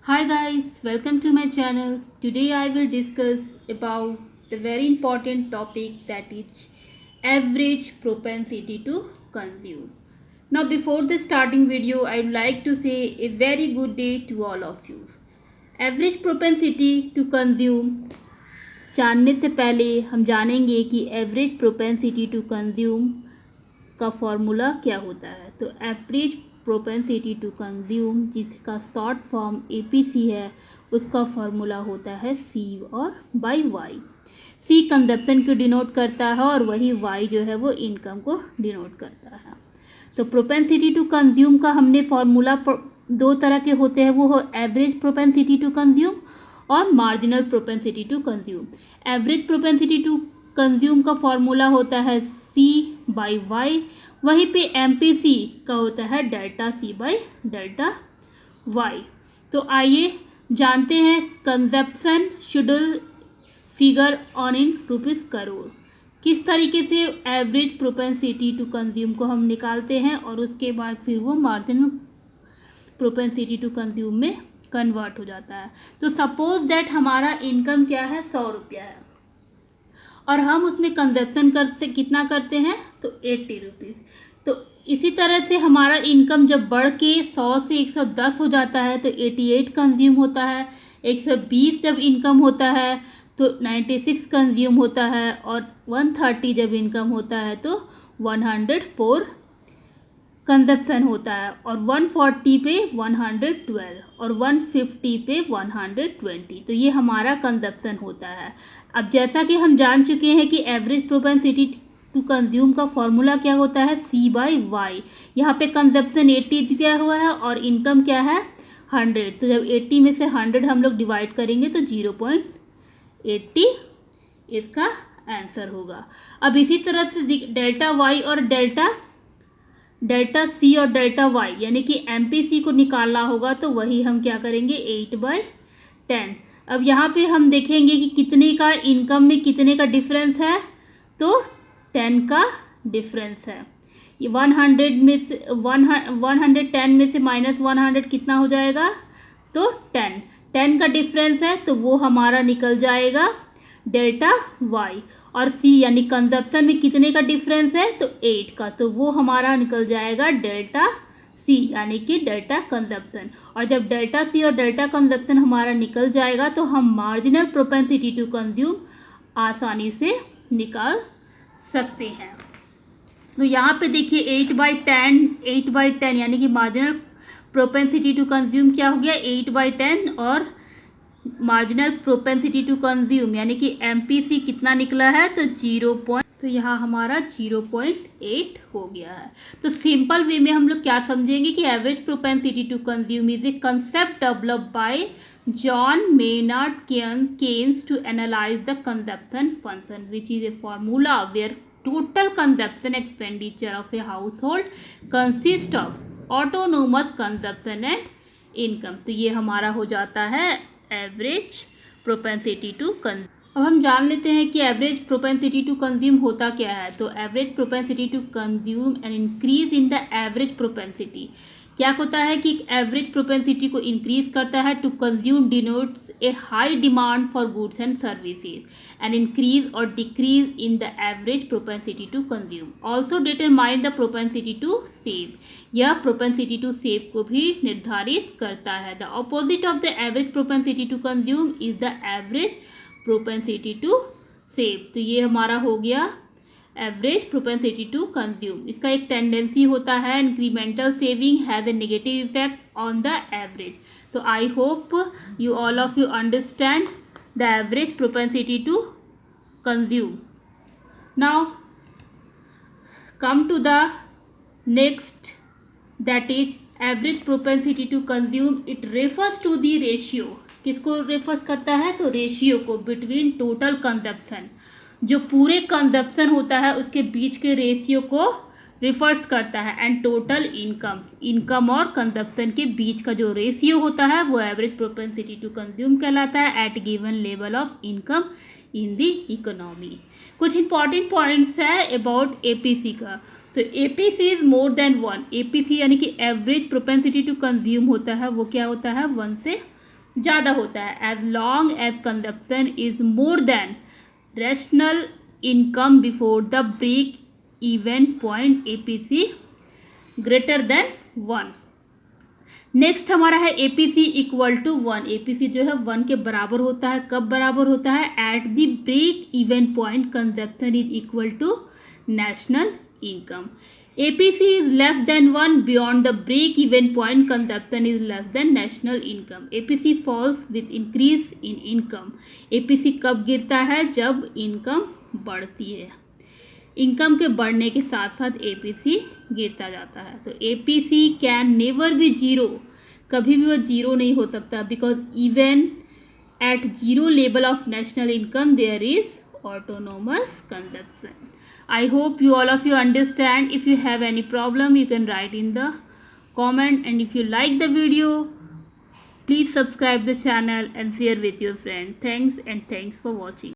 Hi guys, welcome to my channel. Today I will discuss about the very important topic that is average propensity to consume. Now before the starting video, I would like to say a very good day to all of you. Average propensity to consume जानने से पहले हम जानेंगे कि average propensity to consume का formula क्या होता है। तो एवरेज प्रोपेंसिटी टू कंज्यूम, जिसका शॉर्ट फॉर्म एपीसी है, उसका फॉर्मूला होता है सी और बाई वाई। सी कंजप्शन को डिनोट करता है और वही वाई जो है वो इनकम को डिनोट करता है। तो प्रोपेंसिटी टू कंज्यूम का हमने फॉर्मूला दो तरह के होते हैं, वो हो एवरेज प्रोपेंसिटी टू कंज्यूम और marginal propensity to consume. Average propensity to consume का फॉर्मूला होता है सी बाई वाई, वहीं पे एमपीसी का होता है delta C by delta Y. तो आइए जानते हैं consumption schedule figure on in rupees crore, किस तरीके से एवरेज प्रोपेंसिटी टू कंज्यूम को हम निकालते हैं और उसके बाद फिर वो मार्जिनल प्रोपेंसिटी टू कंज्यूम में कन्वर्ट हो जाता है। तो सपोज दैट हमारा इनकम क्या है, 100 रुपया है और हम उसमें कंजप्शन कितना करते हैं, तो 80 रुपीज़। तो इसी तरह से हमारा इनकम जब बढ़ के 100 से 110 हो जाता है तो 88 कंज्यूम होता है। 120 जब इनकम होता है तो 96 कंज्यूम होता है और 130 जब इनकम होता है तो 104 कंजप्शन होता है और 140 पे 112 और 150 पे 120। तो ये हमारा कंजप्शन होता है। अब जैसा कि हम जान चुके हैं कि एवरेज प्रोपेंसिटी टू कंज्यूम का फॉर्मूला क्या होता है, सी बाई वाई। यहाँ पे कंजप्शन 80 दिया हुआ है और इनकम क्या है, 100। तो जब 80 में से 100 हम लोग डिवाइड करेंगे तो 0.80 इसका आंसर होगा। अब इसी तरह से डेल्टा वाई और डेल्टा सी और डेल्टा वाई यानी कि एमपीसी को निकालना होगा, तो वही हम क्या करेंगे, 8/10। अब यहाँ पे हम देखेंगे कि कितने का इनकम में कितने का डिफरेंस है, तो 10 का डिफरेंस है। ये 100 में से 110 में से माइनस 100 कितना हो जाएगा, तो 10 का डिफरेंस है, तो वो हमारा निकल जाएगा डेल्टा वाई। और सी यानी कंजप्शन में कितने का डिफरेंस है, तो 8 का, तो वो हमारा निकल जाएगा डेल्टा सी यानी कि डेल्टा कंजप्शन। और जब डेल्टा सी और डेल्टा कंजप्शन हमारा निकल जाएगा तो हम मार्जिनल प्रोपेंसिटी टू कंज्यूम आसानी से निकाल सकते हैं। तो यहाँ पे देखिए 8/10 यानी कि मार्जिनल प्रोपेंसिटी टू कंज्यूम क्या हो गया, 8/10 और मार्जिनल प्रोपेंसिटी टू कंज्यूम यानी कि एमपीसी कितना निकला है, तो 0. तो यहाँ हमारा 0.8 हो गया है। तो सिंपल वे में हम लोग क्या समझेंगे कि average propensity to consume is a concept developed by John Maynard Keynes to analyse the consumption function which is a formula where total consumption expenditure of a household consist of autonomous consumption and income। तो ये हमारा हो जाता है average propensity to consume. अब हम जान लेते हैं कि एवरेज प्रोपेंसिटी टू कंज्यूम होता क्या है। तो average propensity to consume and increase in the average propensity क्या होता है कि एवरेज प्रोपेंसिटी को इंक्रीज करता है। To consume denotes a high demand for goods and services and increase और decrease in the average propensity to consume. Also determine the propensity to save, यह propensity to save को भी निर्धारित करता है। The opposite of the average propensity to consume is the average propensity to save. तो ये हमारा हो गया एवरेज प्रोपेंसिटी टू कंज्यूम। इसका एक टेंडेंसी होता है incremental saving has a negative effect on the average. तो I hope you all of you understand the average propensity to consume. Now come to the next, that is average propensity to consume. It refers to the ratio, किसको refers करता है, तो ratio को between total consumption, जो पूरे consumption होता है उसके बीच के रेशियो को रिफर्स करता है, एंड टोटल इनकम और कंजप्शन के बीच का जो रेशियो होता है वो एवरेज प्रोपेंसिटी टू कंज्यूम कहलाता है at given level of income in the economy. कुछ इंपॉर्टेंट पॉइंट्स है अबाउट एपीसी का। तो APC is more than 1। APC यानी कि एवरेज प्रोपेंसिटी टू कंज्यूम होता है वो क्या होता है, 1 से ज़्यादा होता है। As long as consumption is more than rational income before the break even point APC greater than 1। Next हमारा है APC इक्वल टू 1। APC जो है 1 के बराबर होता है। कब बराबर होता है? At the break even point consumption is equal to national income. APC is less than 1 beyond the break even point consumption is less than national income. APC falls with increase in income. APC कब गिरता है? जब income बढ़ती है। Income के बढ़ने के साथ साथ APC गिरता जाता है। तो APC can never be zero, कभी भी वो जीरो नहीं हो सकता, because even at zero level of national income there is autonomous consumption. I hope you all of you understand. If you have any problem, you can write in the comment, and if you like the video, please subscribe the channel and share with your friend. Thanks, and thanks for watching.